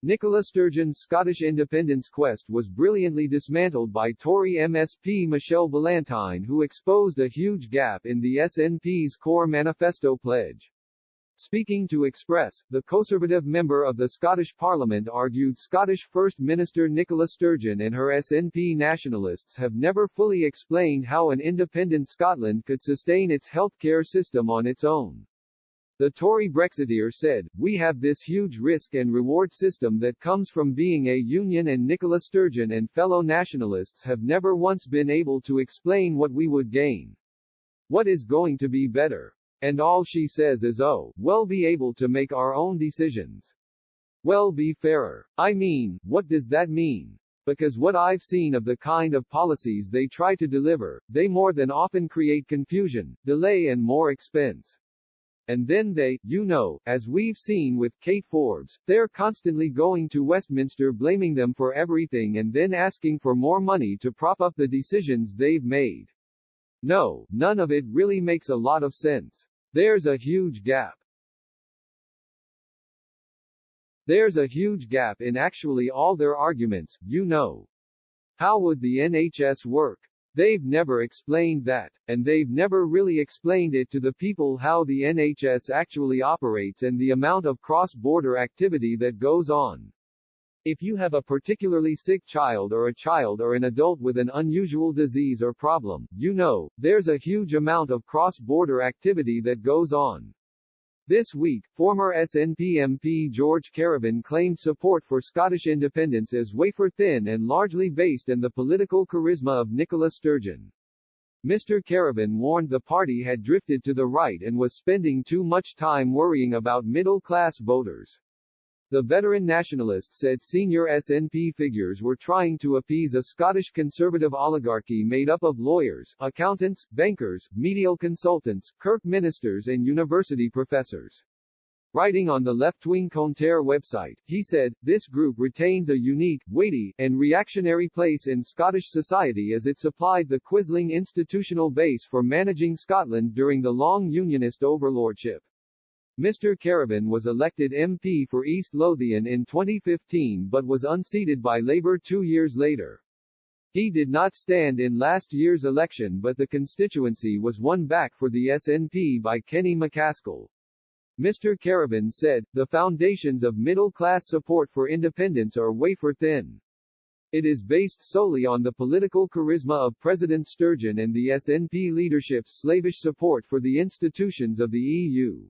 Nicola Sturgeon's Scottish independence quest was brilliantly dismantled by Tory MSP Michelle Ballantyne, who exposed a huge gap in the SNP's core manifesto pledge. Speaking to Express, the Conservative member of the Scottish Parliament argued Scottish First Minister Nicola Sturgeon and her SNP nationalists have never fully explained how an independent Scotland could sustain its healthcare system on its own. The Tory Brexiteer said, "We have this huge risk and reward system that comes from being a union, and Nicola Sturgeon and fellow nationalists have never once been able to explain what we would gain. What is going to be better? And all she says is, oh, well, be able to make our own decisions. Well, be fairer. I mean, what does that mean? Because what I've seen of the kind of policies they try to deliver, they more than often create confusion, delay and more expense. And then they, you know, as we've seen with Kate Forbes, they're constantly going to Westminster blaming them for everything and then asking for more money to prop up the decisions they've made. No, none of it really makes a lot of sense. There's a huge gap. There's a huge gap in actually all their arguments, you know. How would the NHS work? They've never explained that, and they've never really explained it to the people how the NHS actually operates and the amount of cross-border activity that goes on. If you have a particularly sick child or an adult with an unusual disease or problem, you know, there's a huge amount of cross-border activity that goes on. This week, former SNP MP George Caravan claimed support for Scottish independence as wafer-thin and largely based on the political charisma of Nicola Sturgeon. Mr. Caravan warned the party had drifted to the right and was spending too much time worrying about middle-class voters. The veteran nationalist said senior SNP figures were trying to appease a Scottish conservative oligarchy made up of lawyers, accountants, bankers, medial consultants, Kirk ministers and university professors. Writing on the left-wing Conter website, he said, "This group retains a unique, weighty, and reactionary place in Scottish society as it supplied the Quisling institutional base for managing Scotland during the long Unionist overlordship." Mr. Caravan was elected MP for East Lothian in 2015 but was unseated by Labour 2 years later. He did not stand in last year's election, but the constituency was won back for the SNP by Kenny MacAskill. Mr. Caravan said, "The foundations of middle-class support for independence are wafer-thin. It is based solely on the political charisma of President Sturgeon and the SNP leadership's slavish support for the institutions of the EU."